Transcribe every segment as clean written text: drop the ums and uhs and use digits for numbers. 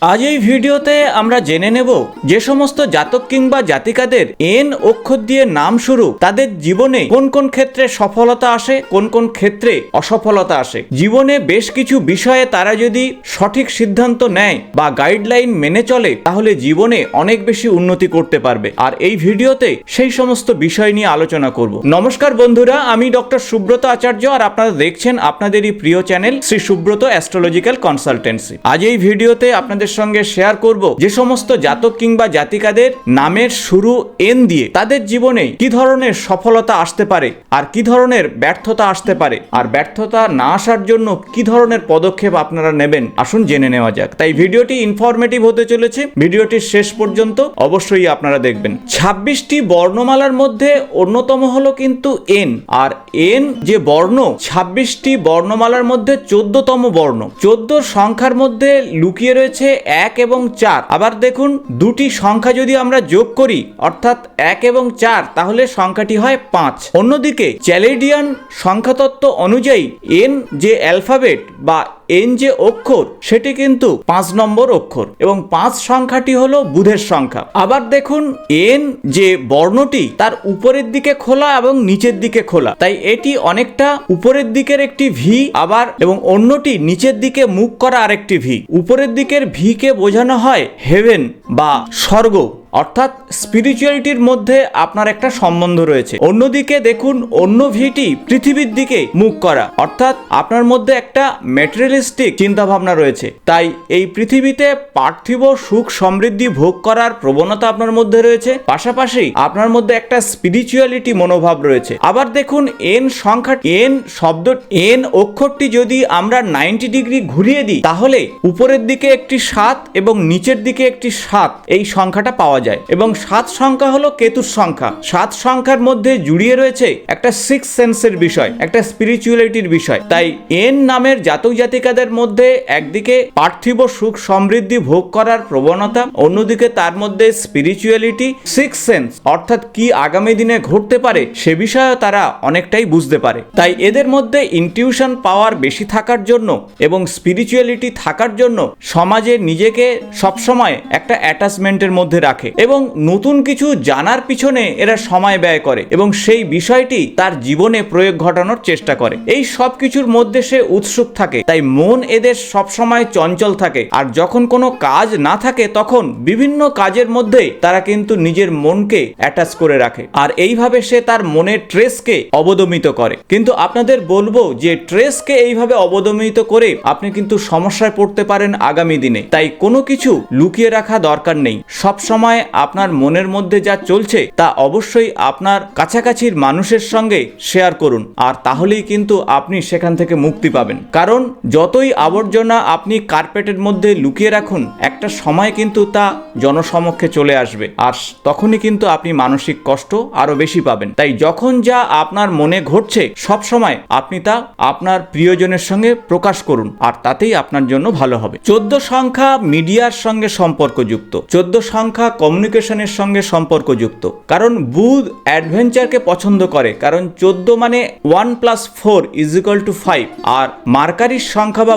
আজ এই ভিডিওতে আমরা জেনে নেব যে সমস্ত জাতক কিংবা জাতিকাদের এন অক্ষর দিয়ে নাম শুরু, তাদের জীবনে কোন কোন ক্ষেত্রে সফলতা আসে, কোন কোন ক্ষেত্রে অসফলতা আসে। জীবনে বেশ কিছু বিষয়ে তারা যদি সঠিক সিদ্ধান্ত নেয় বা গাইডলাইন মেনে চলে, তাহলে জীবনে অনেক বেশি উন্নতি করতে পারবে। আর এই ভিডিওতে সেই সমস্ত বিষয় নিয়ে আলোচনা করব। নমস্কার বন্ধুরা, আমি ডক্টর সুব্রত আচার্য, আর আপনারা দেখছেন আপনাদেরই প্রিয় channel Shri Subrata astrological consultancy. আজ এই ভিডিওতে আপনাদের সঙ্গে শেয়ার করব যে সমস্ত জাতক কিংবা জাতিকাদের নামের শুরু এন দিয়ে তাদের জীবনে কি ধরনের সফলতা আসতে পারে আর কি ধরনের ব্যর্থতা আসতে পারে, আর ব্যর্থতা না আসার জন্য কি ধরনের পদক্ষেপ আপনারা নেবেন। আসুন জেনে নেওয়া যাক। তাই ভিডিওটি ইনফরমেটিভ হতে চলেছে, ভিডিওটির শেষ পর্যন্ত অবশ্যই আপনারা দেখবেন। 26টি বর্ণমালার মধ্যে অন্যতম হলো কিন্তু এন, আর এন যে বর্ণ 26টি বর্ণমালার মধ্যে 14তম বর্ণ। 14 সংখ্যার মধ্যে লুকিয়ে রয়েছে 1 এবং 4। আবার দেখুন, দুটি সংখ্যা যদি আমরা যোগ করি অর্থাৎ 1 এবং 4, তাহলে সংখ্যাটি হয় 5। অন্যদিকে চ্যালেডিয়ান সংখ্যাতত্ত্ব অনুযায়ী এন যে অ্যালফাবেট বা এন যে অক্ষর, সেটি কিন্তু 5 নম্বর অক্ষর, এবং 5 সংখ্যাটি হলো বুধের সংখ্যা। আবার দেখুন, এন যে বর্ণটি তার উপরের দিকে খোলা এবং নিচের দিকে খোলা, তাই এটি অনেকটা উপরের দিকের একটি ভি, আবার এবং অন্যটি নিচের দিকে মুখ করা আরেকটি ভি। উপরের দিকের ভি কে বোঝানো হয় হেভেন বা স্বর্গ, অর্থাৎ স্পিরিচুয়ালিটির মধ্যে আপনার একটা সম্বন্ধ রয়েছে। অন্যদিকে দেখুন, অন্য ভিটি পৃথিবীর দিকে মুখ করা, অর্থাৎ আপনার মধ্যে একটা ম্যাটেরিয়ালিস্টিক চিন্তা ভাবনা রয়েছে। তাই এই পৃথিবীতে পার্থিব সুখ সমৃদ্ধি ভোগ করার প্রবণতা আপনার মধ্যে রয়েছে, পাশাপাশি আপনার মধ্যে একটা স্পিরিচুয়ালিটি মনোভাব রয়েছে। আবার দেখুন, এন সংখ্যা, এন শব্দ, এন অক্ষরটি যদি আমরা 90 ডিগ্রি ঘুরিয়ে দিই, তাহলে উপরের দিকে একটি 7 এবং নিচের দিকে একটি 7 এই সংখ্যাটা পাওয়া যায়। এবং 7 সংখ্যা হলো কেতুর সংখ্যা। 7 সংখ্যার মধ্যে জুড়িয়ে রয়েছে একটা সিক্স সেন্সের বিষয়, একটা স্পিরিচুয়ালিটির বিষয়। তাই এন নামের জাতক জাতিকাদের মধ্যে একদিকে পার্থিব সুখ সমৃদ্ধি ভোগ করার প্রবণতা, অন্যদিকে তার মধ্যে স্পিরিচুয়ালিটি, সিক্স সেন্স, অর্থাৎ কি আগামী দিনে ঘটতে পারে সে বিষয়ে তারা অনেকটাই বুঝতে পারে। তাই এদের মধ্যে ইনটিউশন পাওয়ার বেশি থাকার জন্য এবং স্পিরিচুয়ালিটি থাকার জন্য সমাজে নিজেকে সবসময় একটা অ্যাটাচমেন্টের মধ্যে রাখে এবং নতুন কিছু জানার পিছনে এরা সময় ব্যয় করে এবং সেই বিষয়টি তার জীবনে প্রয়োগ ঘটানোর চেষ্টা করে। এই সব কিছুর মধ্যে সে উৎসুক থাকে, তাই মন এদের সবসময় চঞ্চল থাকে। আর যখন কোনো কাজ না থাকে, তখন বিভিন্ন কাজের মধ্যে তারা কিন্তু নিজের মনকে অ্যাটাচ করে রাখে, আর এইভাবে সে তার মনের ট্রেসকে অবদমিত করে। কিন্তু আপনাদের বলবো যে ট্রেসকে এইভাবে অবদমিত করে আপনি কিন্তু সমস্যায় পড়তে পারেন আগামী দিনে। তাই কোনো কিছু লুকিয়ে রাখা দরকার নেই। সব সময় আপনার মনের মধ্যে যা চলছে তা অবশ্যই আপনার কাছাকাছির মানুষের সঙ্গে শেয়ার করুন, আর তাহলেই কিন্তু আপনি সেখান থেকে মুক্তি পাবেন। কারণ যতই আবর্জনা আপনি কার্পেটের মধ্যে লুকিয়ে রাখুন, একটা সময় কিন্তু তা জনসমক্ষে চলে আসবে, আর তখনই কিন্তু আপনি মানসিক কষ্ট আরো বেশি পাবেন। তাই যখন যা আপনার মনে ঘটছে, সব সময় আপনি তা আপনার প্রিয়জনের সঙ্গে প্রকাশ করুন, আর তাতেই আপনার জন্য ভালো হবে। 14 সংখ্যা মিডিয়ার সঙ্গে সম্পর্কযুক্ত, 14 সংখ্যা কমিউনিকেশনের সঙ্গে সম্পর্কযুক্ত, কারণ বুধ অ্যাডভেঞ্চারকে পছন্দ করে। কারণ 14 মানে 1 + 4 = 5, আর মার্কারির সংখ্যা বা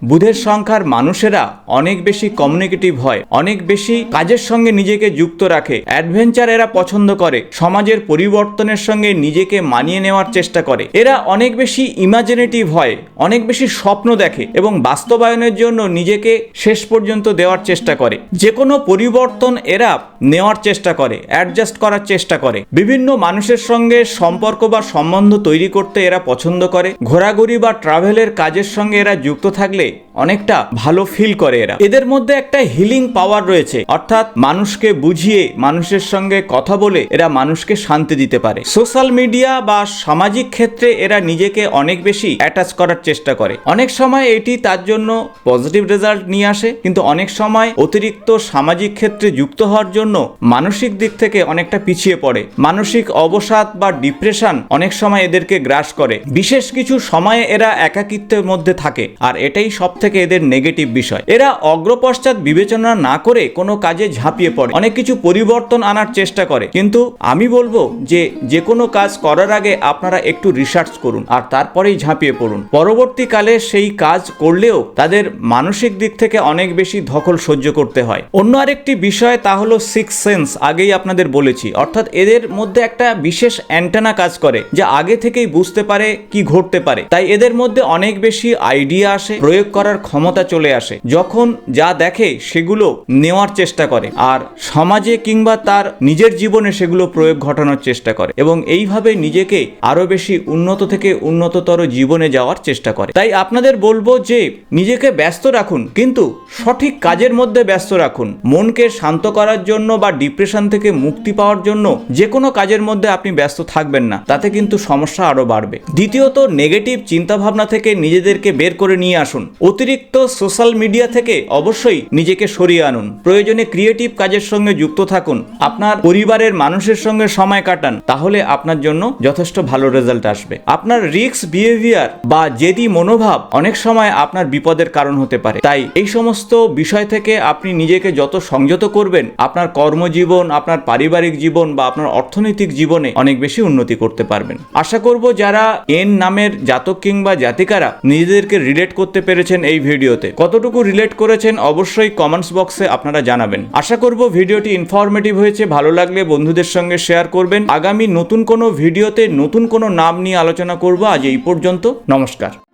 বুধের সংখ্যার মানুষেরা অনেক বেশি কমিউনিকেটিভ হয়, অনেক বেশি কাজের সঙ্গে নিজেকে যুক্ত রাখে। অ্যাডভেঞ্চার এরা পছন্দ করে, সমাজের পরিবর্তনের সঙ্গে নিজেকে মানিয়ে নেওয়ার চেষ্টা করে। এরা অনেক বেশি ইমাজিনেটিভ হয়, অনেক বেশি স্বপ্ন দেখে এবং বাস্তবায়নের জন্য নিজেকে শেষ পর্যন্ত দেওয়ার চেষ্টা করে। যে কোনো পরিবর্তন এরা নেওয়ার চেষ্টা করে, অ্যাডজাস্ট করার চেষ্টা করে। বিভিন্ন মানুষের সঙ্গে সম্পর্ক বা সম্বন্ধ তৈরি করতে এরা পছন্দ করে। ঘোরাঘুরি বা ট্রাভেলের কাজের সঙ্গে এরা যুক্ত থাকলে অনেকটা ভালো ফিল করে এরা। এদের মধ্যে একটা হিলিং পাওয়ার রয়েছে, অর্থাৎ মানুষকে বুঝিয়ে, মানুষের সঙ্গে কথা বলে এরা মানুষকে শান্তি দিতে পারে। সোশ্যাল মিডিয়া বা সামাজিক ক্ষেত্রে এরা নিজেকে অনেক বেশি অ্যাটাচ করার চেষ্টা করে। অনেক সময় এটি তার জন্য পজিটিভ রেজাল্ট নিয়ে আসে, কিন্তু অনেক সময় অতিরিক্ত সামাজিক ক্ষেত্রে যুক্ত হওয়ার জন্য মানসিক দিক থেকে অনেকটা পিছিয়ে পড়ে। মানসিক অবসাদ বা ডিপ্রেশন অনেক সময় এদেরকে গ্রাস করে। বিশেষ কিছু সময়ে এরা একাকিত্বের মধ্যে থাকে, আর এটাই সব সবথেকে এদের নেগেটিভ বিষয়। এরা অগ্রপশ্চাৎ বিবেচনা না করে কোনো কাজে ঝাঁপিয়ে পড়ে, অনেক কিছু পরিবর্তন আনার চেষ্টা করে। কিন্তু আমি বলবো যে কোনো কাজ করার আগে আপনারা একটু রিসার্চ করুন আর তারপরেই ঝাঁপিয়ে পড়ুন। পরবর্তীকালে সেই কাজ করলেও তাদের মানসিক দিক থেকে অনেক বেশি ধকল সহ্য করতে হয়। অন্য আরেকটি বিষয় তা হলো সিক্স সেন্স, আগেই আপনাদের বলেছি, অর্থাৎ এদের মধ্যে একটা বিশেষ অ্যান্টেনা কাজ করে যা আগে থেকেই বুঝতে পারে কি ঘটতে পারে। তাই এদের মধ্যে অনেক বেশি আইডিয়া আসে, প্রয়োগ করার ক্ষমতা চলে আসে। যখন যা দেখে সেগুলো নেওয়ার চেষ্টা করে আর সমাজে কিংবা তার নিজের জীবনে সেগুলো প্রয়োগ ঘটানোর চেষ্টা করে এবং এইভাবে নিজেকে আরো বেশি উন্নত থেকে উন্নততর জীবনে যাওয়ার চেষ্টা করে। তাই আপনাদের বলবো যে নিজেকে ব্যস্ত রাখুন, কিন্তু সঠিক কাজের মধ্যে ব্যস্ত রাখুন। মনকে শান্ত করার জন্য বা ডিপ্রেশন থেকে মুক্তি পাওয়ার জন্য যে কোনো কাজের মধ্যে আপনি ব্যস্ত থাকবেন না, তাতে কিন্তু সমস্যা আরো বাড়বে। দ্বিতীয়ত, নেগেটিভ চিন্তাভাবনা থেকে নিজেদেরকে বের করে নিয়ে আসুন। অতিরিক্ত সোশ্যাল মিডিয়া থেকে অবশ্যই নিজেকে সরিয়ে আনুন। প্রয়োজনে ক্রিয়েটিভ কাজের সঙ্গে যুক্ত থাকুন, আপনার পরিবারের মানুষের সঙ্গে সময় কাটান, তাহলে আপনার জন্য যথেষ্ট ভালো রেজাল্ট আসবে। আপনার রিস্ক বিহেভিয়ার বা জেদি মনোভাব অনেক সময় আপনার বিপদের কারণ হতে পারে। তাই এই সমস্ত বিষয় থেকে আপনি নিজেকে যত সংযত করবেন, আপনার কর্মজীবন, আপনার পারিবারিক জীবন বা আপনার অর্থনৈতিক জীবনে অনেক বেশি উন্নতি করতে পারবেন। আশা করব যারা এন নামের জাতক কিংবা জাতিকারা নিজেদেরকে রিলেট করতে পেরেছেন এই ভিডিওতে। কতটুকু রিলেট করেছেন অবশ্যই কমেন্টস বক্সে আপনারা জানাবেন। আশা করব ভিডিওটি ইনফরমেটিভ হয়েছে। ভালো লাগলে বন্ধুদের সঙ্গে শেয়ার করবেন। আগামী নতুন কোনো ভিডিওতে নতুন কোনো নাম নিয়ে আলোচনা করব। আজ এই পর্যন্ত, নমস্কার।